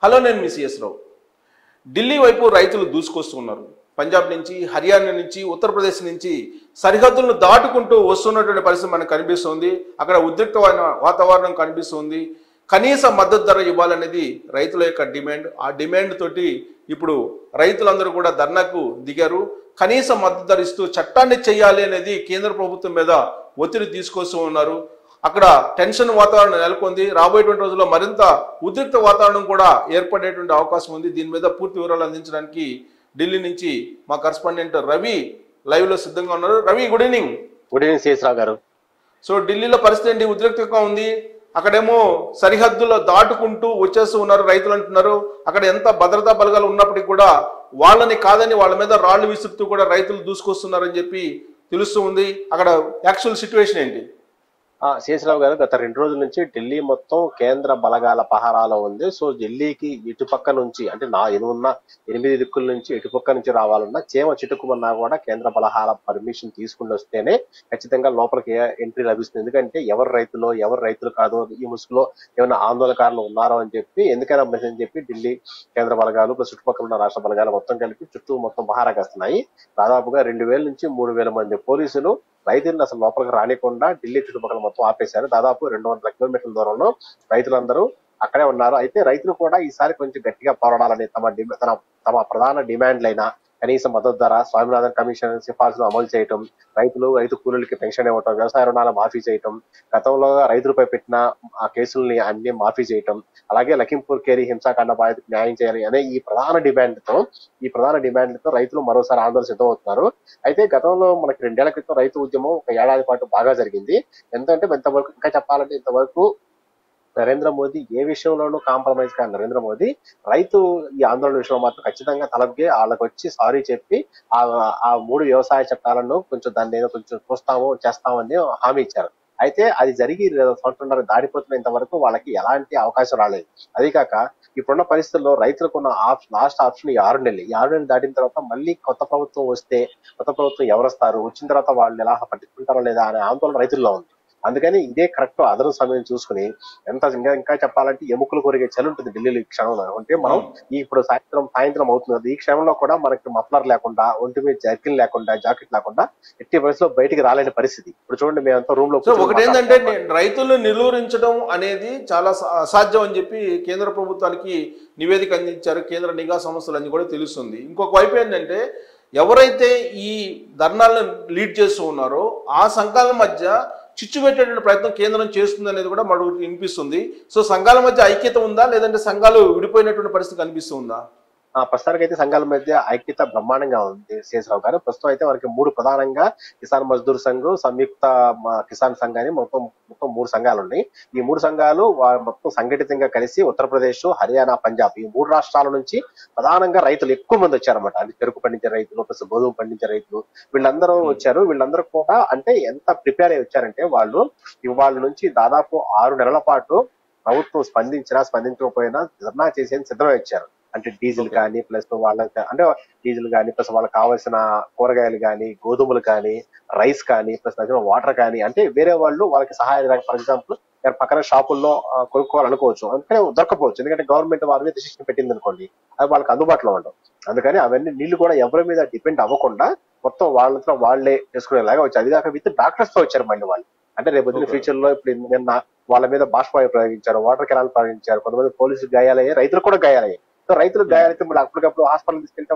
Hello, నేను మీ CS రావు. ఢిల్లీ వైపు రైతులు దూసుకొస్తున్నారు. పంజాబ్ నుంచి, హర్యానా నుంచి, ఉత్తరప్రదేశ్ నుంచి సరిహద్దులను దాటుకుంటూ వస్తున్నటువంటి పరిస్థితి మనకు కనిపిస్తుంది. అక్కడ ఉద్రిక్తమైన వాతావరణం కనిపిస్తుంది. కనీస మద్దతు ధర ఇవ్వాలనేది రైతుల యొక్క డిమాండ్. ఆ డిమాండ్ తోటి ఇప్పుడు రైతులందరూ కూడా ధర్నాకు దిగారు. కనీస మద్దతు ధర ఇస్తూ చట్టాన్ని చేయాలి అనేది కేంద్ర ప్రభుత్వం మీద ఒత్తిడి తీసుకొస్తూ ఉన్నారు. అక్కడ టెన్షన్ వాతావరణం నెలకొంది. రాబోయేటువంటి రోజుల్లో మరింత ఉద్రిక్త వాతావరణం కూడా ఏర్పడేటువంటి అవకాశం ఉంది. దీని మీద పూర్తి వివరాలు అందించడానికి ఢిల్లీ నుంచి మా కరెస్పాండెంట్ రవి లైవ్ లో సిద్ధంగా ఉన్నారు. Ravi, good evening. Good evening Sesha Rao గారు. సో ఢిల్లీలో పరిస్థితి ఏంటి? ఉద్రిక్తంగా ఉంది. అక్కడేమో సరిహద్దులో దాటుకుంటూ వచ్చేస్తూ ఉన్నారు రైతులు అంటున్నారు. అక్కడ ఎంత భద్రతా బలగాలు ఉన్నప్పటికీ కూడా వాళ్ళని కాదని వాళ్ళ మీద రాళ్లు విసురుతూ కూడా రైతులు దూసుకొస్తున్నారని చెప్పి తెలుస్తూ ఉంది. అక్కడ యాక్చువల్ సిచ్యువేషన్ ఏంటి? శేషరావు గారు, గత 2 రోజుల నుంచి ఢిల్లీ మొత్తం కేంద్ర బలగాల పహారాలో ఉంది. సో ఢిల్లీకి ఇటుపక్క నుంచి అంటే ఎనున్న 8 దిక్కుల నుంచి ఇటుపక్క నుంచి రావాలన్నా చీమ చిటుకుమన్నా కూడా కేంద్ర బలగాల పర్మిషన్ తీసుకుని వస్తేనే ఖచ్చితంగా లోపలికి ఎంట్రీ లభిస్తుంది. ఎందుకంటే ఎవరు రైతులు కాదు, ఈ ముసుగులో ఏమైనా ఆందోళనకారులు ఉన్నారో అని చెప్పి ఎందుకైనా అని చెప్పి ఢిల్లీ కేంద్ర బలగాలు ప్లస్ చుట్టుపక్కల ఉన్న రాష్ట్ర బలగాలు మొత్తం కలిపి చుట్టూ మొత్తం పహారా కాస్తున్నాయి. దాదాపుగా 2000 నుంచి 3000 మంది పోలీసులు రైతులను అసలు లోపలికి రానికుండా ఢిల్లీ చుట్టుపక్కల మొత్తం ఆపేశారు. దాదాపు 200 కిలోమీటర్ల దూరంలో రైతులందరూ అక్కడే ఉన్నారు. అయితే రైతులు కూడా ఈసారి కొంచెం గట్టిగా పోరాడాలని తమ ప్రధాన డిమాండ్లైన కనీస మద్దతు ధర, స్వామినాథన్ కమిషన్ సిఫార్సులు అమలు చేయటం, రైతు కూలీలకి పెన్షన్ ఇవ్వటం, వ్యవసాయ రుణాలు మాఫీ చేయటం, గతంలో రైతులపై పెట్టిన ఆ కేసుల్ని అన్ని మాఫీ చేయటం, అలాగే లఖింపూర్ కేరీ హింసాకాండ బాధితులకు న్యాయం చేయాలి అనే ఈ ప్రధాన డిమాండ్లతో రైతులు మరోసారి ఆందోళన సిద్ధమవుతున్నారు. అయితే గతంలో మనకి 2 ఏళ్ల క్రితం రైతు ఉద్యమం 1 ఏడాది పాటు బాగా జరిగింది. ఇంతవరకు ఇంకా చెప్పాలంటే ఇంతవరకు నరేంద్ర మోదీ ఏ విషయంలోనూ కాంప్రమైజ్ కాని నరేంద్ర మోదీ రైతు ఈ ఆందోళన విషయంలో మాత్రం ఖచ్చితంగా తలగ్గే వాళ్ళకి వచ్చి సారీ చెప్పి ఆ 3 వ్యవసాయ చట్టాలను దాన్ని ఏదో కొంచెం చేస్తామని హామీ ఇచ్చారు. అయితే అది జరిగి 1.5 దాడిపోతున్న ఇంతవరకు వాళ్ళకి ఎలాంటి అవకాశం రాలేదు. అదే కాక ఇప్పుడున్న పరిస్థితుల్లో రైతులకున్న లాస్ట్ ఆప్షన్ ఈ 6 నెలలు. ఈ 6 నెలలు దాటిన తర్వాత మళ్ళీ కొత్త ప్రభుత్వం ఎవరు వస్తారు, వచ్చిన తర్వాత వాళ్ళు ఎలా పట్టించుకుంటారో లేదా అనే ఆందోళన రైతుల్లో ఉంది. అందుకని ఇదే కరెక్ట్ అదనం సమయం చూసుకుని ఇంకా చెప్పాలంటే ఎముకలు కొరిగే చలి ఉంటుంది ఢిల్లీలో ఈ క్షణంలో. అంటే మనం ఇప్పుడు సాయంత్రం అవుతుంది. ఈ క్షణంలో కూడా మనకి మఫ్లర్ లేకుండా, ఒంటి మీద జాకెట్ లేకుండా ఎట్టి పరిస్థితిలో బయటికి రాలేని పరిస్థితి. ఇప్పుడు చూడండి, మేమంతా రూమ్ లో ఒకటి ఏంటంటే రైతులను నిలువరించడం అనేది చాలా అసాధ్యం అని చెప్పి కేంద్ర ప్రభుత్వానికి నివేదిక అందించారు కేంద్ర నిఘా సంస్థలన్నీ కూడా తెలుస్తుంది. ఇంకొక వైపు ఏంటంటే ఎవరైతే ఈ ధర్నాలను లీడ్ చేస్తూ ఉన్నారో ఆ సంఘాల మధ్య చిచ్చు పెట్టేటువంటి ప్రయత్నం కేంద్రం చేస్తుంది అనేది కూడా మనకు వినిపిస్తుంది. సో సంఘాల మధ్య ఐక్యత ఉందా, లేదంటే సంఘాలు విడిపోయినటువంటి పరిస్థితి కనిపిస్తుందా? ప్రస్తుతానికి అయితే సంఘాల మధ్య ఐక్యత బ్రహ్మాండంగా ఉంది శేషరావు గారు. ప్రస్తుతం అయితే మనకి 3 ప్రధానంగా కిసాన్ మజ్దూర్ సంఘ్, సంయుక్త కిసాన్ సంఘ్ అని మొత్తం 3 సంఘాలు ఉన్నాయి. ఈ 3 సంఘాలు మొత్తం సంఘటితంగా కలిసి ఉత్తరప్రదేశ్, హర్యానా, పంజాబ్ ఈ 3 రాష్ట్రాల నుంచి ప్రధానంగా రైతులు ఎక్కువ మంది వచ్చారన్నమాట. అంటే చెరుకు పండించే రైతులు ప్లస్ గోధుమ పండించే రైతులు వీళ్ళందరూ వచ్చారు. వీళ్ళందరూ కూడా అంటే ఎంత ప్రిపేర్ అయి వచ్చారంటే వాళ్ళు ఇవాళ నుంచి దాదాపు 6 నెలల పాటు ప్రభుత్వం స్పందించకపోయినా ధర్నా చేసేందుకు సిద్ధమై వచ్చారు. అంటే డీజిల్ కానీ ప్లస్ వాళ్ళకి కావాల్సిన కూరగాయలు కానీ, గోధుమలు కానీ, రైస్ కానీ, ప్లస్ వాటర్ కానీ, అంటే వేరే వాళ్ళు వాళ్ళకి సహాయం ఫర్ ఎగ్జాంపుల్ పక్కన షాపుల్లో కొనుక్కోవాలనుకోవచ్చు, అందుకని దొరకపోవచ్చు. ఎందుకంటే గవర్నమెంట్ వారి మీద రిస్ట్రిక్షన్ పెట్టింది అనుకోండి, అది వాళ్ళకి అందుబాటులో ఉండవు. అందుకని అవన్నీ నీళ్లు కూడా ఎవరి మీద డిపెండ్ అవ్వకుండా మొత్తం వాళ్ళతో వాళ్లే చేసుకునేలాగా వచ్చారు. అది కాక విత్ డాక్టర్స్ తో వచ్చారు మళ్ళీ వాళ్ళు. అంటే రేపు ఫ్యూచర్ లో ఇప్పుడు నిన్న వాళ్ళ మీద బాష్పాయి ప్రయోగించారు, వాటర్ కెనాల్ ప్రయోగించారు, కొంతమంది పోలీసులు గాయాలయ్యాయి, రైతులు కూడా గాయాలయ్యాయి. సో రైతులకు గాయాలైతే మళ్ళీ అప్పటికప్పుడు హాస్పిటల్ తీసుకెళ్తే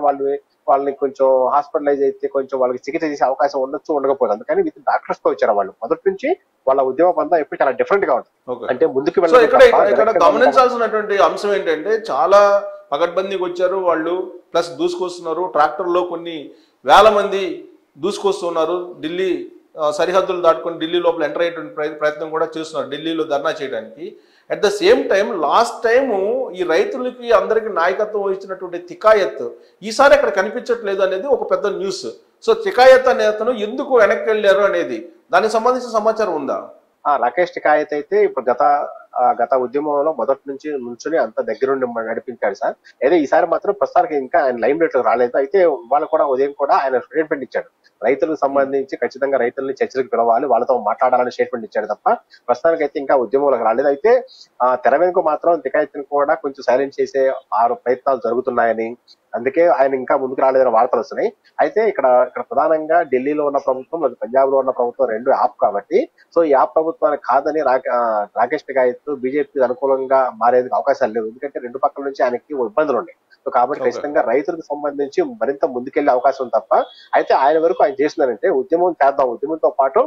వాళ్ళని కొంచెం హాస్పిటలైజ్ అయితే కొంచెం వాళ్ళకి చికిత్స చేసే అవకాశం ఉండకపోదు. అందుకని విత్ డాక్టర్స్ తో వచ్చారు వాళ్ళు. మొదటి నుంచి వాళ్ళ ఉద్యమం అంతా ఎప్పుడు చాలా డిఫరెంట్ గా ఉంటుంది. అంటే ముందుకు ఇక్కడ గమనించాల్సినటువంటి అంశం ఏంటంటే చాలా పకడ్బందీకి వచ్చారు వాళ్ళు, ప్లస్ దూసుకొస్తున్నారు. ట్రాక్టర్లో కొన్ని వేల మంది దూసుకొస్తున్నారు. ఢిల్లీ సరిహద్దులు దాటుకొని ఢిల్లీ లోపల ఎంటర్ అయ్యేటువంటి ప్రయత్నం కూడా చేస్తున్నారు ఢిల్లీలో ధర్నా చేయడానికి. At the same time last time ఈ రైతులకి అందరికి నాయకత్వం వహించినటువంటి తికాయత్ ఈసారి అక్కడ కనిపించట్లేదు అనేది ఒక పెద్ద న్యూస్. సో తికాయత్ అనే అతను ఎందుకు వెనక్కి వెళ్ళారు అనేది దానికి సంబంధించిన సమాచారం ఉందా? రాకేష్ టికాయత్ అయితే ఇప్పుడు గత గత ఉద్యమంలో మొదటి నుంచి నుంచుని అంత దగ్గరుండి నడిపించాడు సార్. అయితే ఈసారి మాత్రం ప్రస్తుతానికి ఇంకా ఆయన లైమ్ లైట్ లో రాలేదు. అయితే వాళ్ళు కూడా ఉదయం కూడా ఆయన స్టేట్మెంట్ ఇచ్చాడు. రైతులకు సంబంధించి ఖచ్చితంగా రైతుల్ని చర్చలకు పిలవాలి, వాళ్ళతో మాట్లాడాలని స్టేట్మెంట్ ఇచ్చాడు తప్ప ప్రస్తుతానికి అయితే ఇంకా ఉద్యమంలోకి రాలేదు. అయితే తెర వెనుక మాత్రం తికాయత్ని కూడా కొంచెం సైలెంట్ చేసే 6 ప్రయత్నాలు జరుగుతున్నాయని, అందుకే ఆయన ఇంకా ముందుకు రాలేదని వార్తలు వస్తున్నాయి. అయితే ఇక్కడ ప్రధానంగా ఢిల్లీలో ఉన్న ప్రభుత్వం, పంజాబ్ లో ఉన్న ప్రభుత్వం రెండు యాప్ కాబట్టి, సో ఈ యాప్ ప్రభుత్వానికి కాదని రాకేష్ టికాయత్ బీజేపీ అనుకూలంగా మారేందుకు అవకాశాలు లేవు. ఎందుకంటే రెండు పక్కల నుంచి ఆయనకి ఇబ్బందులు ఉన్నాయి. సో కాబట్టి ఖచ్చితంగా రైతులకు సంబంధించి మరింత ముందుకెళ్లే అవకాశం ఉంది తప్ప, అయితే ఆయన వరకు ఆయన చేస్తున్నారంటే ఉద్యమం చేద్దాం, ఉద్యమంతో పాటు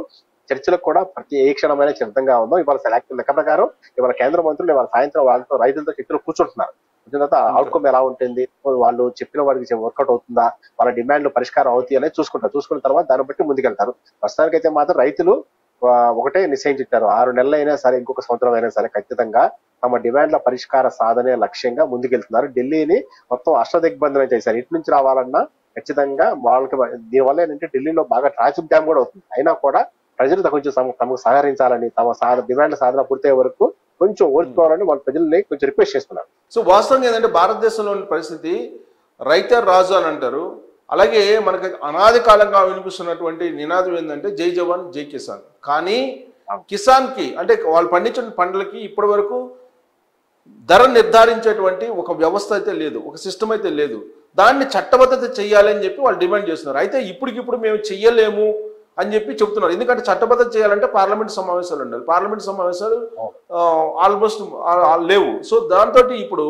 చర్చలకు కూడా ప్రతి ఏ క్షణమైన సిద్ధంగా ఉందాం. ఇవాళ లెక్క ప్రకారం ఇవాళ కేంద్ర మంత్రులు ఇవాళ సాయంత్రం వాళ్ళతో రైతులతో చర్చలు కూర్చుంటున్నారు. తర్వాత అవుట్కమ్ ఎలా ఉంటుంది, వాళ్ళు చెప్పిన వాడికి వర్కౌట్ అవుతుందా, వాళ్ళ డిమాండ్లు పరిష్కారం అవుతాయి అనేది చూసుకున్న తర్వాత దాన్ని బట్టి ముందుకెళ్తారు. ప్రస్తుతానికైతే మాత్రం రైతులు ఒకటే నిశ్చయించారు, 6 నెలలు అయినా సరే ఇంకొక సంవత్సరం అయినా సరే ఖచ్చితంగా తమ డిమాండ్ల పరిష్కార సాధనే లక్ష్యంగా ముందుకెళ్తున్నారు. ఢిల్లీని మొత్తం అష్టదిగ్బంధనం చేశారు. ఇటు నుంచి రావాలన్నా ఖచ్చితంగా వాళ్ళకి దీనివల్ల ఏంటంటే ఢిల్లీలో బాగా ట్రాఫిక్ జామ్ కూడా అవుతుంది. అయినా కూడా ప్రజలు కొంచెం తమకు సహకరించాలని, తమ డిమాండ్ల సాధన పూర్తయ్యే వరకు కొంచెం ఓర్చుకోవాలని వాళ్ళ ప్రజల్ని కొంచెం రిక్వెస్ట్ చేస్తున్నారు. సో వాస్తవంగా ఏంటంటే భారతదేశంలోని పరిస్థితి రైతే రాజు అని అంటారు. అలాగే మనకి అనాది కాలంగా వినిపిస్తున్నటువంటి నినాదం ఏంటంటే జై జవాన్ జై కిసాన్. కానీ కిసాన్కి అంటే వాళ్ళు పండించిన పంటలకి ఇప్పటి వరకు ధర నిర్ధారించేటువంటి ఒక వ్యవస్థ అయితే లేదు, ఒక సిస్టమ్ అయితే లేదు. దాన్ని చట్టబద్ధత చేయాలని చెప్పి వాళ్ళు డిమాండ్ చేస్తున్నారు. అయితే ఇప్పటికిప్పుడు మేము చెయ్యలేము అని చెప్పి చెప్తున్నారు. ఎందుకంటే చట్టబద్ధత చేయాలంటే పార్లమెంట్ సమావేశాలు ఉండాలి. పార్లమెంట్ సమావేశాలు ఆల్మోస్ట్ లేవు. సో దాంతో ఇప్పుడు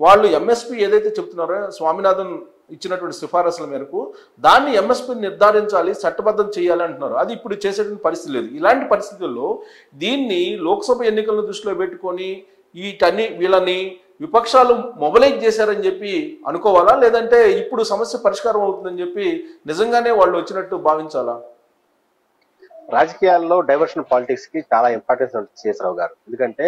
వాళ్ళు ఎంఎస్పి ఏదైతే చెప్తున్నారో స్వామినాథన్ ఇచ్చినటువంటి సిఫారసుల మేరకు దాన్ని ఎంఎస్పి నిర్ధారించాలి, చట్టబద్ధం చేయాలి అంటున్నారు. అది ఇప్పుడు చేసేటువంటి పరిస్థితి లేదు. ఇలాంటి పరిస్థితుల్లో దీన్ని లోక్సభ ఎన్నికలను దృష్టిలో పెట్టుకొని వీళ్ళని విపక్షాలు మొబలైజ్ చేశారని చెప్పి అనుకోవాలా, లేదంటే ఇప్పుడు సమస్య పరిష్కారం అవుతుందని చెప్పి నిజంగానే వాళ్ళు వచ్చినట్టు భావించాలా? రాజకీయాల్లో డైవర్షన్ పాలిటిక్స్ కి చాలా ఇంపార్టెన్స్ ఉంటుంది శేషరావు గారు. ఎందుకంటే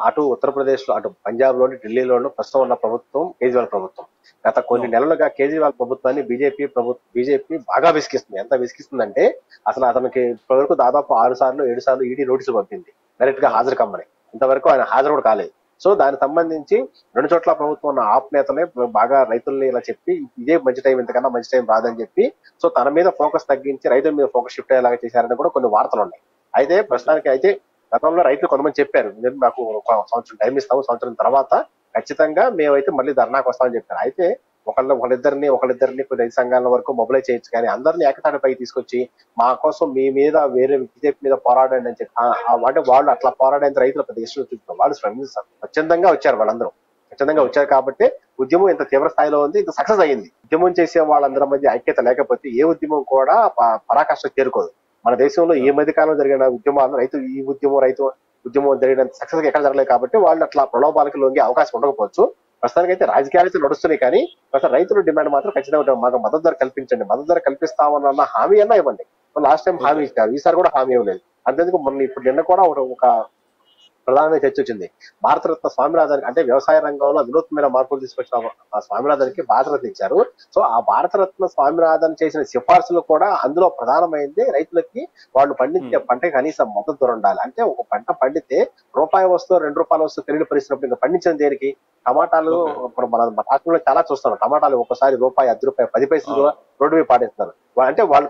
అటు ఉత్తరప్రదేశ్ లో, అటు పంజాబ్ లోని, ఢిల్లీలోను ప్రస్తుతం ఉన్న ప్రభుత్వం కేజ్రీవాల్ ప్రభుత్వం. గత కొన్ని నెలలుగా కేజ్రీవాల్ ప్రభుత్వాన్ని బీజేపీ బాగా విసిగిస్తుంది. ఎంత విసిగిస్తుందంటే అసలు అతనికి ఇప్పటివరకు దాదాపు 6 సార్లు 7 సార్లు ఈడీ నోటీసులు పంపింది డైరెక్ట్ గా హాజరు కమ్మని. ఇంతవరకు ఆయన హాజరు కూడా కాలేదు. సో దానికి సంబంధించి 2 చోట్ల ప్రభుత్వం ఉన్న ఆప్ నేతలే బాగా రైతుల్ని ఇలా చెప్పి ఇదే మంచి టైం, ఇంతకన్నా మంచి టైం రాదని చెప్పి సో తన మీద ఫోకస్ తగ్గించి రైతుల మీద ఫోకస్ షిఫ్ట్ అయ్యేలాగా చేశారని కూడా కొన్ని వార్తలు ఉన్నాయి. అయితే ప్రస్తుతానికి అయితే గతంలో రైతులు కొంతమంది చెప్పారు, మాకు ఒక సంవత్సరం టైం ఇస్తాము, సంవత్సరం తర్వాత ఖచ్చితంగా మేమైతే మళ్ళీ ధర్నాకు వస్తామని చెప్పారు. అయితే ఒకళ్ళిద్దరిని కొన్ని రైతు సంఘాల వరకు మొబైలైజ్ చేయొచ్చు, కానీ అందరినీ ఏకతాటిపై తీసుకొచ్చి మా కోసం మీ మీద వేరే బీజేపీ మీద పోరాడండి అని చెప్పి అంటే వాళ్ళు అట్లా పోరాడేంత రైతులు పెద్ద ఇష్టం చూపుతారు. వాళ్ళు స్వచ్ఛందంగా వచ్చారు, వాళ్ళందరూ స్వచ్ఛందంగా వచ్చారు కాబట్టి ఉద్యమం ఇంత తీవ్ర స్థాయిలో ఉంది, ఇంత సక్సెస్ అయ్యింది. ఉద్యమం చేసే వాళ్ళందరి మధ్య ఐక్యత లేకపోతే ఏ ఉద్యమం కూడా పరాకాష్ఠ చేరుకోదు. మన దేశంలో ఈ మధ్య కాలంలో జరిగిన ఉద్యమాలు రైతు ఉద్యమం జరిగినంత సక్సెస్ ఎక్కడ జరగలేదు కాబట్టి వాళ్ళు అట్లా ప్రలోభాలకి లొంగే అవకాశం ఉండకపోవచ్చు. ప్రస్తుతానికి అయితే రాజకీయాలు నడుస్తున్నాయి, కానీ ప్రస్తుతం రైతుల డిమాండ్ మాత్రం ఖచ్చితంగా మాకు మద్దతు ధర కల్పించండి, మద్దతు ధర కల్పిస్తామన్న హామీ అన్నా ఇవ్వండి. లాస్ట్ టైం హామీ ఇచ్చారు, ఈసారి కూడా హామీ ఇవ్వలేదు. అంతేందుకు ఇప్పుడు నిన్న కూడా ఒక ప్రధానమైన చర్చ వచ్చింది. భారతరత్న స్వామినాథన్ అంటే వ్యవసాయ రంగంలో వినూత్నమైన మార్పులు తీసుకొచ్చిన స్వామినాథన్కి భారతరత్న ఇచ్చారు. సో ఆ భారతరత్న స్వామినాథన్ చేసిన సిఫార్సులు కూడా అందులో ప్రధానమైంది రైతులకి వాళ్ళు పండించే పంటకి కనీసం మద్దతు ధర ఉండాలి. అంటే ఒక పంట పండితే రూపాయి వస్తువు 2 రూపాయల వస్తువు తెలియని పరిస్థితి ఇంకా పండించిన దేనికి? టమాటాలు ఇప్పుడు మన రాష్ట్రంలో చాలా చూస్తున్నాం, టమాటాలు ఒకసారి రూపాయి, 10 రూపాయలు, 10 పైసలు రోడ్డు మీద పాడేస్తున్నారు. అంటే వాళ్ళు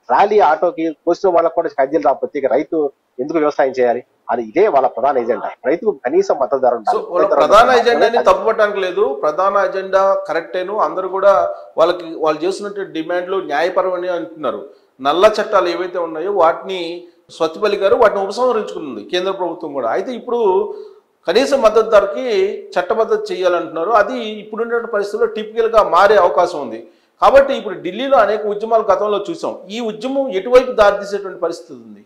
ట్రాలీ ఆటోకి కోసిన వాళ్ళకి కూడా కజ్జీలు రాకపోతే ఇక రైతు ఎందుకు వ్యవసాయం చేయాలి? అది ఇదే వాళ్ళ ప్రధాన ఎజెండా, రైతుకు కనీసం మద్దతు ధర ఉండాలి. ప్రధాన ఎజెండాని తప్పుపట్టడానికి లేదు, ప్రధాన ఎజెండా కరెక్టేను. అందరూ కూడా వాళ్ళు చేస్తున్న డిమాండ్లు న్యాయపరమని అంటున్నారు. నల్ల చట్టాలు ఏవైతే ఉన్నాయో వాటిని స్వచ్ఛపల్లి గారు వాటిని ఉపసంహరించుకుంది కేంద్ర ప్రభుత్వం కూడా. అయితే ఇప్పుడు కనీస మద్దతు ధరకి చట్టబద్ధత చేయాలంటున్నారు. అది ఇప్పుడున్న పరిస్థితుల్లో టిపికల్ గా మారే అవకాశం ఉంది. కాబట్టి ఇప్పుడు ఢిల్లీలో అనేక ఉద్యమాలు గతంలో చూసాం. ఈ ఉద్యమం ఎటువైపు దారితీసేటువంటి పరిస్థితి ఉంది?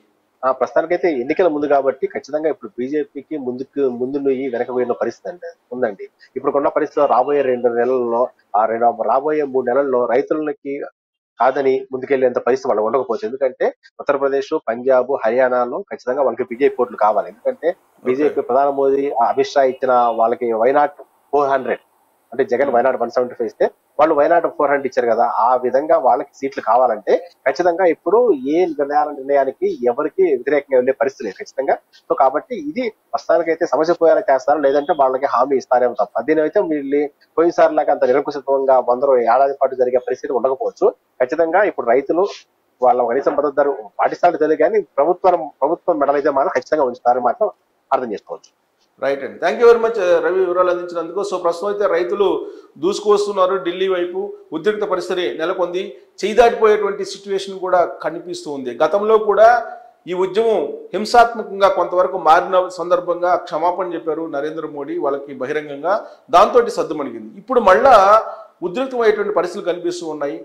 ప్రస్తుతానికైతే ఎన్నికల ముందు కాబట్టి ఖచ్చితంగా ఇప్పుడు బీజేపీకి ముందు వెనక పోయిన పరిస్థితి ఉందండి. ఇప్పుడు ఉన్న పరిస్థితిలో రాబోయే 2 నెలల్లో రాబోయే 3 నెలల్లో రైతులకి కాదని ముందుకెళ్లేంత పరిస్థితి వాళ్ళు ఉండకపోవచ్చు. ఎందుకంటే ఉత్తరప్రదేశ్, పంజాబ్, హర్యానాలో ఖచ్చితంగా వాళ్ళకి బీజేపీ ఓట్లు కావాలి. ఎందుకంటే బీజేపీ ప్రధాని మోదీ, అమిత్ షా ఇచ్చిన వాళ్ళకి వైనాట్ 400 అంటే జగన్ వైనాడు 175 ఇస్తే వాళ్ళు వైనాడు 400 ఇచ్చారు కదా, ఆ విధంగా వాళ్ళకి సీట్లు కావాలంటే ఖచ్చితంగా ఇప్పుడు ఏ నిర్ణయానికి ఎవరికి వ్యతిరేకంగా వెళ్ళే పరిస్థితి లేదు ఖచ్చితంగా. సో కాబట్టి ఇది ప్రస్తుతానికి అయితే సమస్య పోయేలా చేస్తారు, లేదంటే వాళ్ళకి హామీ ఇస్తారేమో తప్ప. దీనైతే వీళ్ళు పోయినసారి లాగా అంత నిరంకుశత్వంగా అందరూ ఏడాది పాటు జరిగే పరిస్థితి ఉండకపోవచ్చు. ఖచ్చితంగా ఇప్పుడు రైతులు వాళ్ళ కనీస మద్దతు ధర పాటిస్తారో తెలియదు, కానీ ప్రభుత్వం మెడలైతే మాత్రం ఖచ్చితంగా ఉంచుతారని మాత్రం అర్థం చేసుకోవచ్చు. రైట్ అండి, thank you very much Ravi, వివరాలు అందించినందుకు. సో ప్రస్తుతం అయితే రైతులు దూసుకువస్తున్నారు ఢిల్లీ వైపు, ఉద్రిక్త పరిస్థితి నెలకొంది, చేయి దాటిపోయేటువంటి సిచ్యువేషన్ కూడా కనిపిస్తూ ఉంది. గతంలో కూడా ఈ ఉద్యమం హింసాత్మకంగా కొంతవరకు మారిన సందర్భంగా క్షమాపణ చెప్పారు నరేంద్ర మోడీ వాళ్ళకి బహిరంగంగా, దాంతో సద్దుమణిగింది. ఇప్పుడు మళ్ళా ఉద్రిక్తమైనటువంటి పరిస్థితులు కనిపిస్తూ ఉన్నాయి.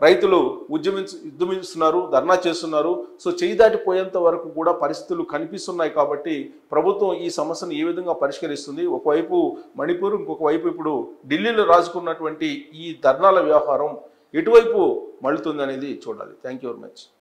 రైతులు ఉద్యమిస్తున్నారు, ధర్నా చేస్తున్నారు. సో చేయి దాటిపోయేంత వరకు కూడా పరిస్థితులు కనిపిస్తున్నాయి. కాబట్టి ప్రభుత్వం ఈ సమస్యను ఏ విధంగా పరిష్కరిస్తుంది, ఒకవైపు మణిపూర్, ఇంకొక వైపు ఇప్పుడు ఢిల్లీలో రాజుకున్నటువంటి ఈ ధర్నాల వ్యవహారం ఎటువైపు మళ్ళుతుంది అనేది చూడాలి. Thank you very much.